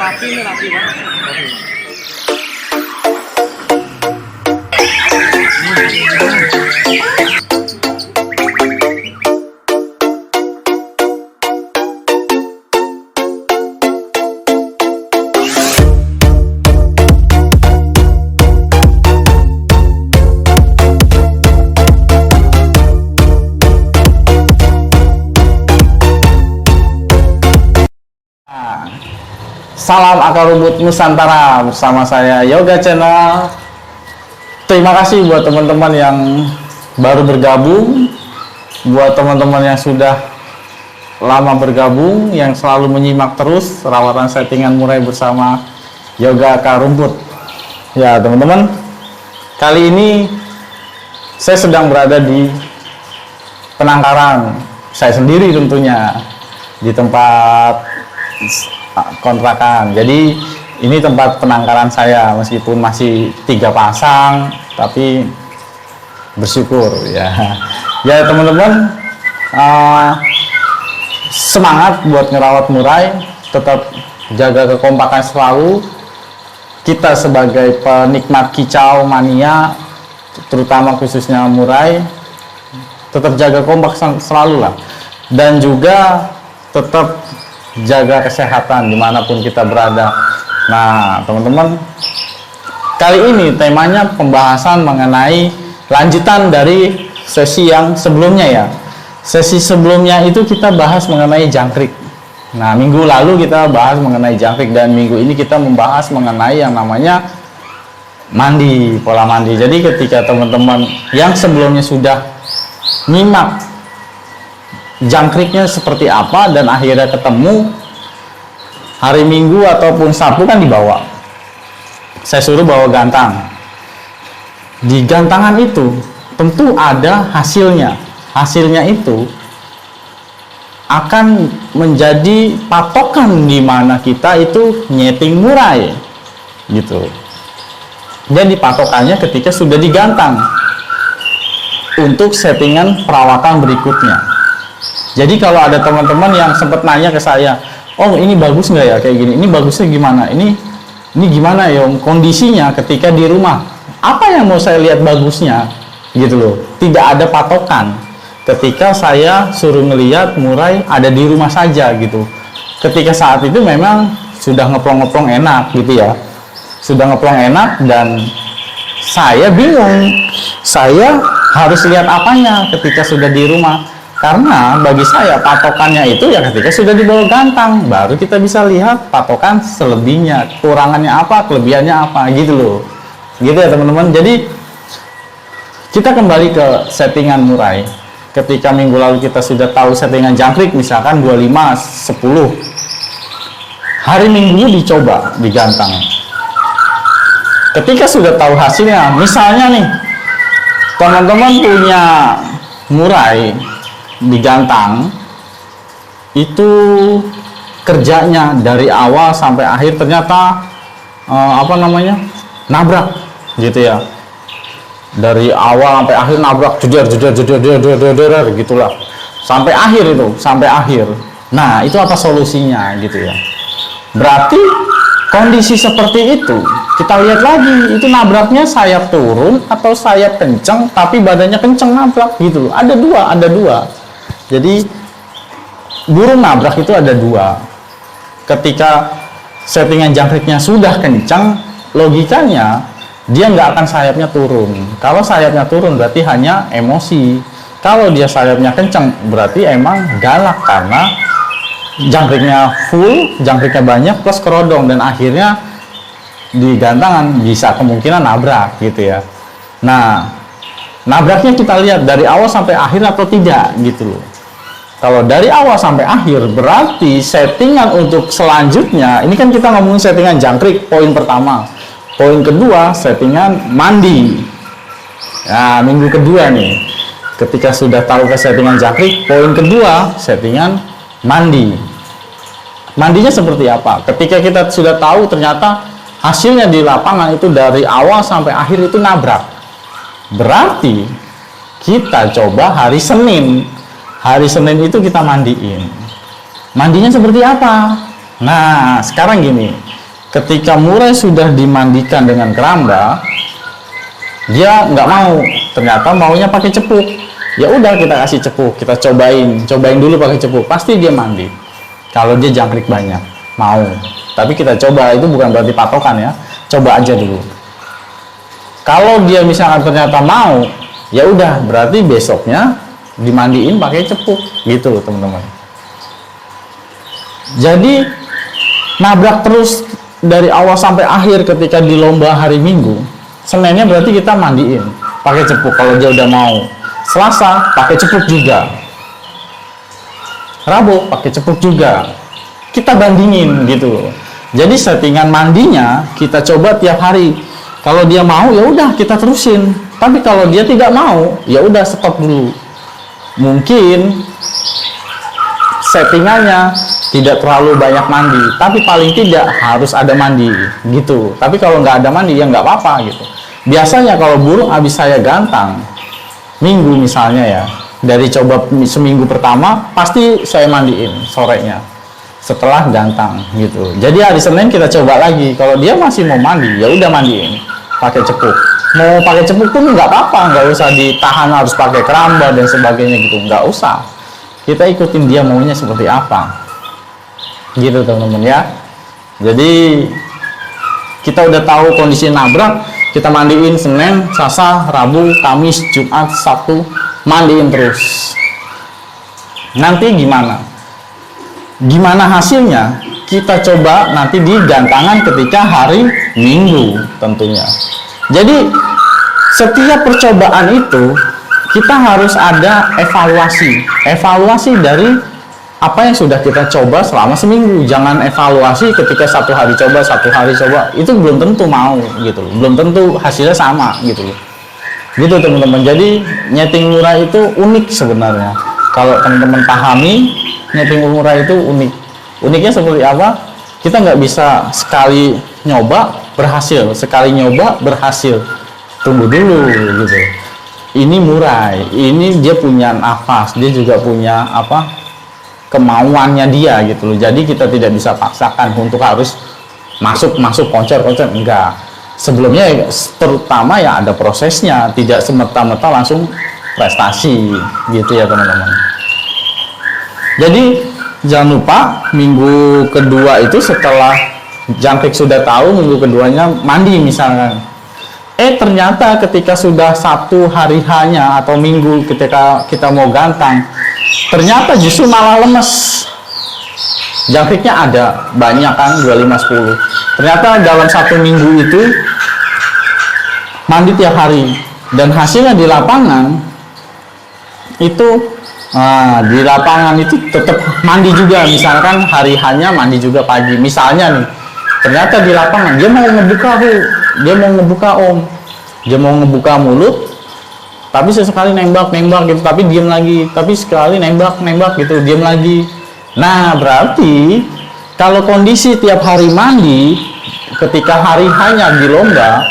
rapi nih, rapi banget. Rapi banget. Salam akar rumput Nusantara bersama saya Yoga Channel. Terima kasih buat teman-teman yang baru bergabung, buat teman-teman yang sudah lama bergabung, yang selalu menyimak terus rawatan settingan murai bersama Yoga Akar Rumput. Ya teman-teman, kali ini saya sedang berada di penangkaran saya sendiri tentunya, di tempat kontrakan. Jadi ini tempat penangkaran saya, meskipun masih 3 pasang, tapi bersyukur ya. Ya teman-teman, semangat buat ngerawat murai, tetap jaga kekompakan selalu. Kita sebagai penikmat kicau mania, terutama khususnya murai, tetap jaga kompak selalu lah, dan juga tetap jaga kesehatan dimanapun kita berada. Nah teman-teman, kali ini temanya pembahasan mengenai lanjutan dari sesi yang sebelumnya ya. Sesi sebelumnya itu kita bahas mengenai jangkrik. Nah minggu lalu kita bahas mengenai jangkrik, dan minggu ini kita membahas mengenai yang namanya mandi, pola mandi. Jadi ketika teman-teman yang sebelumnya sudah nyimak jangkriknya seperti apa dan akhirnya ketemu hari Minggu ataupun Sabtu kan dibawa, saya suruh bawa gantang. Di gantangan itu tentu ada hasilnya. Hasilnya itu akan menjadi patokan di mana kita itu nyeting murai gitu. Jadi patokannya ketika sudah digantang untuk settingan perawatan berikutnya. Jadi kalau ada teman-teman yang sempat nanya ke saya, oh ini bagus nggak ya kayak gini, ini bagusnya gimana, ini gimana ya kondisinya ketika di rumah, apa yang mau saya lihat bagusnya gitu loh. Tidak ada patokan ketika saya suruh ngelihat murai ada di rumah saja gitu. Ketika saat itu memang sudah ngeplong-ngeplong enak gitu ya, sudah ngeplong enak, dan saya bingung saya harus lihat apanya ketika sudah di rumah. Karena bagi saya patokannya itu ya ketika sudah dibawa gantang, baru kita bisa lihat patokan selebihnya, kekurangannya apa, kelebihannya apa gitu loh. Gitu ya teman-teman. Jadi kita kembali ke settingan murai. Ketika minggu lalu kita sudah tahu settingan jangkrik, misalkan 25, 10. Hari Minggu dicoba digantang. Ketika sudah tahu hasilnya, misalnya nih teman-teman punya murai digantang itu kerjanya dari awal sampai akhir ternyata nabrak gitu ya. Dari awal sampai akhir nabrak, jeder gitulah, sampai akhir itu, sampai akhir. Nah itu apa solusinya gitu ya. Berarti kondisi seperti itu kita lihat lagi, itu nabraknya sayap turun atau sayap kenceng tapi badannya kenceng nabrak gitu loh. Ada dua. Jadi burung nabrak itu ada 2. Ketika settingan jangkriknya sudah kencang, logikanya dia nggak akan sayapnya turun. Kalau sayapnya turun berarti hanya emosi. Kalau dia sayapnya kencang berarti emang galak, karena jangkriknya full, jangkriknya banyak plus kerodong, dan akhirnya di gantangan bisa kemungkinan nabrak gitu ya. Nah nabraknya kita lihat dari awal sampai akhir atau tidak gitu loh. Kalau dari awal sampai akhir berarti settingan untuk selanjutnya, ini kan kita ngomongin settingan jangkrik poin pertama. Poin kedua settingan mandi. Nah minggu kedua nih, ketika sudah tahu ke settingan jangkrik, poin kedua settingan mandi. Mandinya seperti apa? Ketika kita sudah tahu ternyata hasilnya di lapangan itu dari awal sampai akhir itu nabrak, berarti kita coba hari Senin. Hari Senin itu kita mandiin. Mandinya seperti apa? Nah, sekarang gini. ketika murai sudah dimandikan dengan keramba, dia nggak mau, ternyata maunya pakai cepuk. Ya udah, kita kasih cepuk, kita cobain dulu pakai cepuk, pasti dia mandi. Kalau dia jangkrik banyak, mau. Tapi kita coba, itu bukan berarti patokan ya, coba aja dulu. Kalau dia misalkan ternyata mau, ya udah, berarti besoknya dimandiin pakai cepuk, gitu loh teman-teman. Jadi nabrak terus dari awal sampai akhir ketika di lomba hari Minggu. Seninnya berarti kita mandiin pakai cepuk kalau dia udah mau. Selasa pakai cepuk juga. Rabu pakai cepuk juga. Kita bandingin gitu. Jadi settingan mandinya kita coba tiap hari. Kalau dia mau ya udah kita terusin. Tapi kalau dia tidak mau, ya udah stop dulu. Mungkin settingannya tidak terlalu banyak mandi, tapi paling tidak harus ada mandi gitu. Tapi kalau nggak ada mandi ya nggak apa-apa gitu. Biasanya kalau burung habis saya gantang Minggu misalnya ya, dari coba seminggu pertama pasti saya mandiin sorenya setelah gantang gitu. Jadi hari Senin kita coba lagi. Kalau dia masih mau mandi ya udah mandiin pakai cepuk. Mau pakai cepuk pun nggak apa-apa, nggak usah ditahan harus pakai keramba dan sebagainya gitu, nggak usah. Kita ikutin dia maunya seperti apa gitu teman-teman ya. Jadi kita udah tahu kondisi nabrak, kita mandiin Senin, Selasa, Rabu, Kamis, Jumat, Sabtu, mandiin terus. Nanti gimana hasilnya kita coba nanti di gantangan ketika hari Minggu tentunya. Jadi setiap percobaan itu kita harus ada evaluasi dari apa yang sudah kita coba selama seminggu. Jangan evaluasi ketika satu hari coba, itu belum tentu mau gitu loh. Belum tentu hasilnya sama gitu loh. Gitu teman-teman. Jadi nyeting murah itu unik sebenarnya. Kalau teman-teman pahami, nyeting murah itu unik. Uniknya seperti apa? Kita nggak bisa sekali nyoba berhasil, tunggu dulu gitu. Ini murai, ini dia punya nafas, dia juga punya kemauannya dia gitu loh. Jadi kita tidak bisa paksakan untuk harus masuk koncer enggak. Sebelumnya terutama ya ada prosesnya, tidak semerta-merta langsung prestasi gitu ya teman-teman. Jadi jangan lupa minggu kedua itu setelah jangkrik sudah tahu, minggu keduanya mandi misalkan. Ternyata ketika sudah Sabtu hari hanya atau Minggu ketika kita mau gantang, ternyata justru malah lemes. Jangkriknya ada banyak kan, 25-10. Ternyata dalam satu minggu itu mandi tiap hari, dan hasilnya di lapangan itu tetap mandi juga. Misalkan hari hanya mandi juga pagi misalnya nih, ternyata di lapangan dia mau ngebuka mulut, tapi sesekali nembak gitu, tapi diem lagi, tapi sekali nembak gitu, diem lagi. Nah berarti kalau kondisi tiap hari mandi, ketika hari hanya di lomba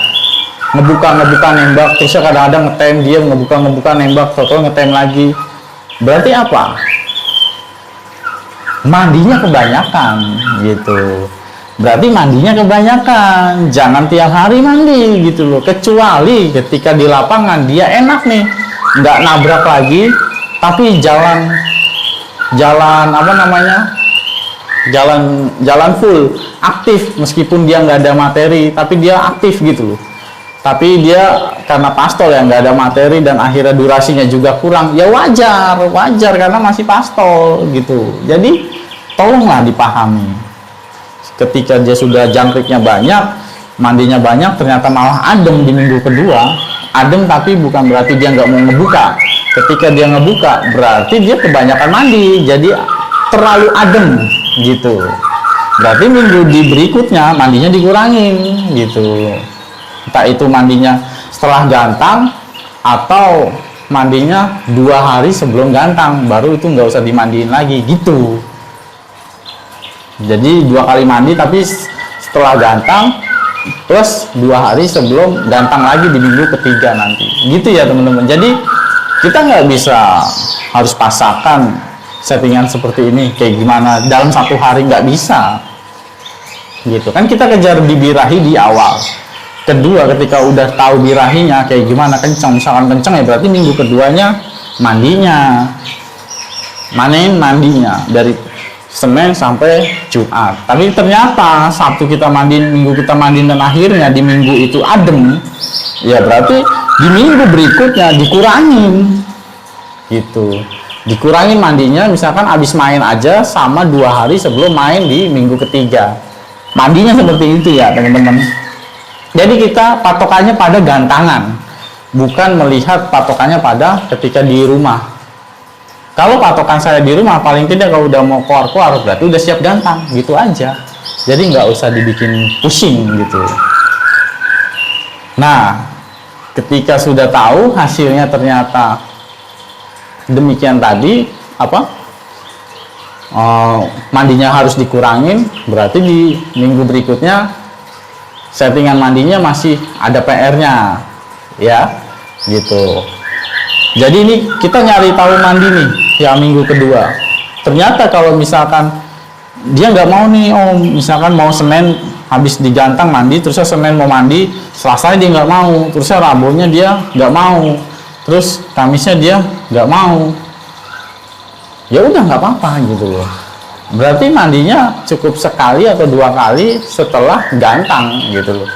ngebuka nembak, terus kadang-kadang ngetem, diem, ngebuka nembak, total ngetem lagi, berarti apa? Mandinya kebanyakan gitu. Berarti mandinya kebanyakan. Jangan tiap hari mandi gitu loh. Kecuali ketika di lapangan dia enak nih, nggak nabrak lagi, tapi jalan full aktif, meskipun dia nggak ada materi tapi dia aktif gitu loh. Tapi dia karena pastol ya, nggak ada materi dan akhirnya durasinya juga kurang, ya wajar karena masih pastol gitu. Jadi tolonglah dipahami. Ketika dia sudah jangkriknya banyak, mandinya banyak, ternyata malah adem di minggu kedua. Adem tapi bukan berarti dia nggak mau ngebuka. Ketika dia ngebuka berarti dia kebanyakan mandi, jadi terlalu adem gitu. Berarti minggu berikutnya mandinya dikurangin gitu. Entah itu mandinya setelah gantang atau mandinya 2 hari sebelum gantang, baru itu nggak usah dimandiin lagi gitu. Jadi 2 kali mandi tapi setelah gantang, plus 2 hari sebelum gantang lagi di minggu ketiga nanti gitu ya teman-teman. Jadi kita nggak bisa harus pasangkan settingan seperti ini kayak gimana dalam 1 hari, nggak bisa. gitu kan. Kita kejar di birahi di awal. Kedua, ketika udah tahu birahinya kayak gimana, kencang, misalkan kencang ya berarti minggu keduanya mandinya, mandinya dari Senin sampai Jumat. Tapi ternyata Sabtu kita mandiin, Minggu kita mandiin, dan akhirnya di minggu itu adem, ya berarti di minggu berikutnya dikurangin gitu, dikurangin mandinya. Misalkan abis main aja sama 2 hari sebelum main di minggu ketiga, mandinya seperti itu ya teman-teman. Jadi kita patokannya pada gantangan, bukan melihat patokannya pada ketika di rumah. Kalau patokan saya di rumah, paling tidak kalau udah mau keluar berarti udah siap gantang, gitu aja. Jadi nggak usah dibikin pusing gitu. Nah, ketika sudah tahu hasilnya ternyata demikian tadi, mandinya harus dikurangin, berarti di minggu berikutnya settingan mandinya masih ada PR-nya, ya, gitu. Jadi ini kita nyari tahu mandi nih, ya minggu kedua. Ternyata kalau misalkan dia nggak mau nih, misalkan mau Senin habis digantang mandi, terusnya Senin mau mandi, Selasa dia nggak mau, terusnya Rabunya dia nggak mau, terus Kamisnya dia nggak mau. Ya udah nggak apa-apa gitu loh. Berarti mandinya cukup sekali atau 2 kali setelah gantang gitu loh.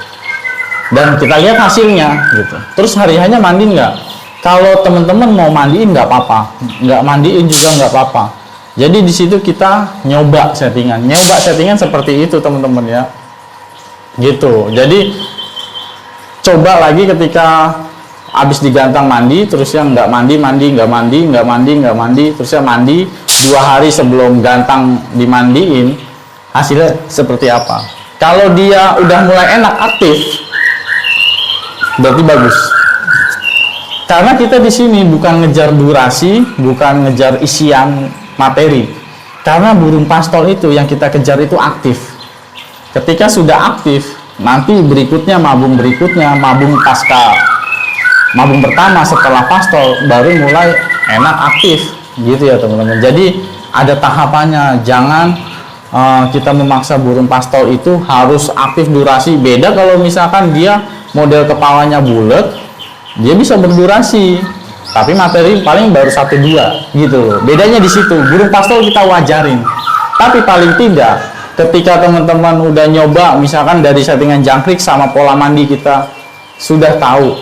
Dan kita lihat hasilnya gitu. Terus hari-harinya mandi nggak? Kalau teman-teman mau mandiin nggak apa-apa, nggak mandiin juga nggak apa-apa. Jadi di situ kita nyoba settingan seperti itu teman-teman ya. Gitu. Jadi coba lagi ketika habis digantang mandi, terus yang nggak mandi, terusnya mandi 2 hari sebelum gantang dimandiin, hasilnya seperti apa. Kalau dia udah mulai enak, aktif, berarti bagus. Karena kita di sini bukan ngejar durasi, bukan ngejar isian materi. Karena burung pastol itu yang kita kejar itu aktif. Ketika sudah aktif, nanti berikutnya, mabung pertama setelah pastol baru mulai enak, aktif gitu ya teman-teman. Jadi ada tahapannya, jangan kita memaksa burung pastol itu harus aktif durasi. Beda kalau misalkan dia model kepalanya bulat, dia bisa berdurasi tapi materi paling baru 1-2 gitu loh. Bedanya di situ. Burung pastol kita wajarin, tapi paling tidak ketika teman-teman udah nyoba, misalkan dari settingan jangkrik sama pola mandi kita sudah tahu,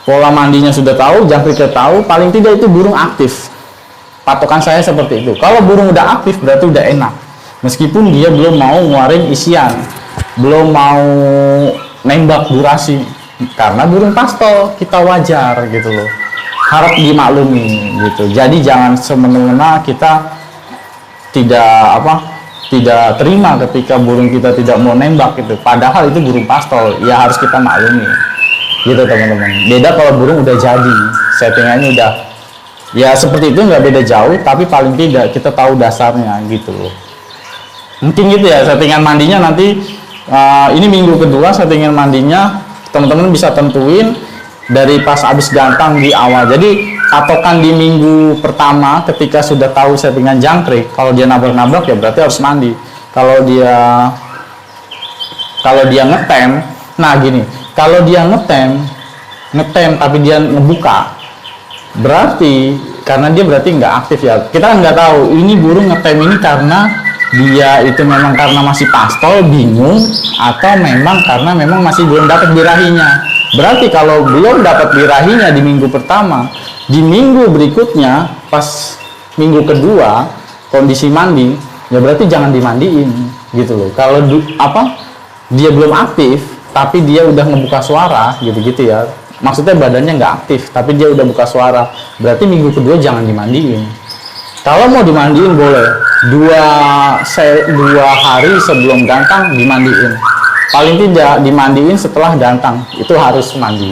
pola mandinya sudah tahu, jangkriknya tahu, paling tidak itu burung aktif. Patokan saya seperti itu. Kalau burung udah aktif berarti udah enak. Meskipun dia belum mau ngeluarin isian, belum mau nembak durasi. Karena burung pastol kita wajar gitu loh. Harap dimaklumi gitu. Jadi jangan semena-mena kita tidak terima ketika burung kita tidak mau nembak gitu. Padahal itu burung pastol, ya harus kita maklumi. Gitu teman-teman. Beda kalau burung udah jadi, settingannya udah ya seperti itu, nggak beda jauh, tapi paling tidak kita tahu dasarnya gitu loh. Mungkin gitu ya settingan mandinya nanti. Ini minggu kedua settingan mandinya teman-teman bisa tentuin dari pas habis gantang di awal. Jadi patokan di minggu pertama ketika sudah tahu settingan jangkrik, kalau dia nabrak-nabrak ya berarti harus mandi. Kalau dia ngetem, nah gini, kalau dia ngetem tapi dia ngebuka, berarti karena dia berarti nggak aktif ya. Kita kan nggak tahu ini burung ngetem ini karena dia itu memang karena masih pastol bingung, atau memang karena memang masih belum dapat birahinya. Berarti kalau belum dapat birahinya di minggu pertama, di minggu berikutnya pas minggu kedua kondisi mandi, ya berarti jangan dimandiin gitu loh. Kalau dia belum aktif tapi dia udah ngebuka suara gitu ya, maksudnya badannya nggak aktif tapi dia udah buka suara, berarti minggu kedua jangan dimandiin. Kalau mau dimandiin boleh 2 hari sebelum gantang dimandiin, paling tidak dimandiin setelah gantang itu harus mandi.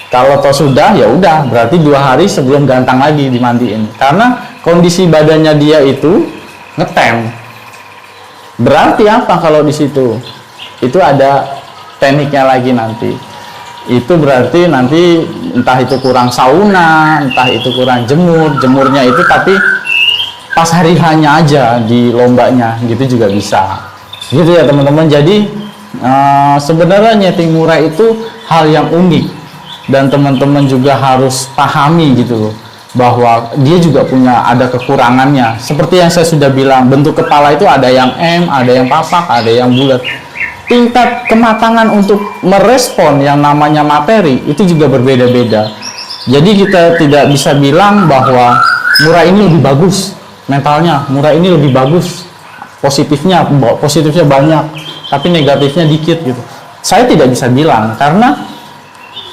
Kalau toh sudah ya udah, berarti 2 hari sebelum gantang lagi dimandiin, karena kondisi badannya dia itu ngetem. Berarti apa kalau di situ? Itu ada tekniknya lagi nanti. Itu berarti nanti entah itu kurang sauna, entah itu kurang jemurnya itu, tapi pas hari hanya aja di lombanya gitu juga bisa. Gitu ya teman-teman. Jadi sebenarnya nyeting murai itu hal yang unik dan teman-teman juga harus pahami gitu loh, bahwa dia juga punya ada kekurangannya. Seperti yang saya sudah bilang, bentuk kepala itu ada yang M, ada yang papak, ada yang bulat. Tingkat kematangan untuk merespon yang namanya materi itu juga berbeda-beda. Jadi kita tidak bisa bilang bahwa murai ini lebih bagus mentalnya, murai ini lebih bagus positifnya banyak tapi negatifnya dikit gitu. Saya tidak bisa bilang karena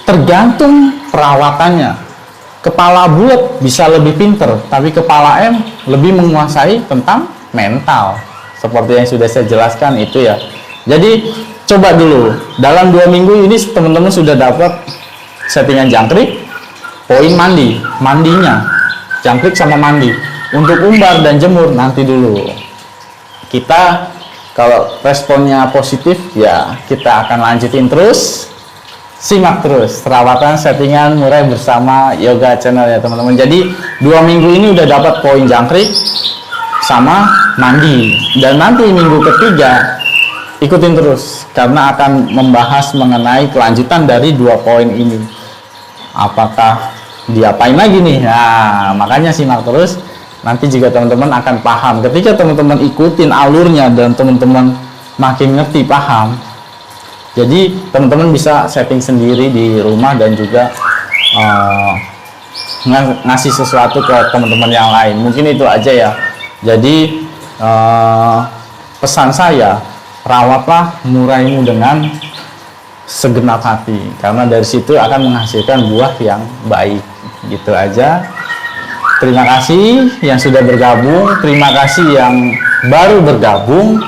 tergantung perawatannya. Kepala bulat bisa lebih pinter, tapi kepala M lebih menguasai tentang mental. Seperti yang sudah saya jelaskan itu ya. Jadi coba dulu, dalam 2 minggu ini teman-teman sudah dapat settingan jangkrik, poin mandinya, jangkrik sama mandi. Untuk umbar dan jemur nanti dulu. Kita kalau responnya positif ya kita akan lanjutin terus. Simak terus perawatan settingan murai bersama Yoga Channel ya teman-teman. Jadi 2 minggu ini udah dapat poin jangkrik sama mandi, dan nanti minggu ketiga ikutin terus karena akan membahas mengenai kelanjutan dari 2 poin ini. Apakah diapain lagi nih? Nah, makanya simak terus. Nanti juga teman-teman akan paham. Ketika teman-teman ikutin alurnya dan teman-teman makin ngerti, paham, jadi teman-teman bisa setting sendiri di rumah dan juga ngasih sesuatu ke teman-teman yang lain. Mungkin itu aja ya. Jadi pesan saya, rawatlah muraimu dengan segenap hati, karena dari situ akan menghasilkan buah yang baik. Gitu aja. Terima kasih yang sudah bergabung, terima kasih yang baru bergabung.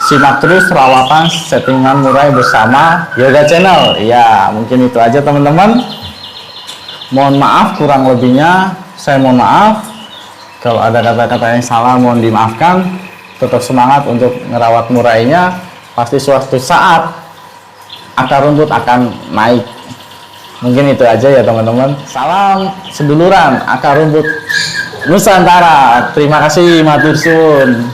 Simak terus perawatan settingan murai bersama Yoga Channel. Ya, mungkin itu aja teman-teman. Mohon maaf kurang lebihnya, saya mohon maaf. Kalau ada kata-kata yang salah mohon dimaafkan. Tetap semangat untuk ngerawat murainya. Pasti suatu saat akar rumput akan naik. Mungkin itu aja ya teman-teman. Salam seduluran akar rumput Nusantara. Terima kasih, matur suwun.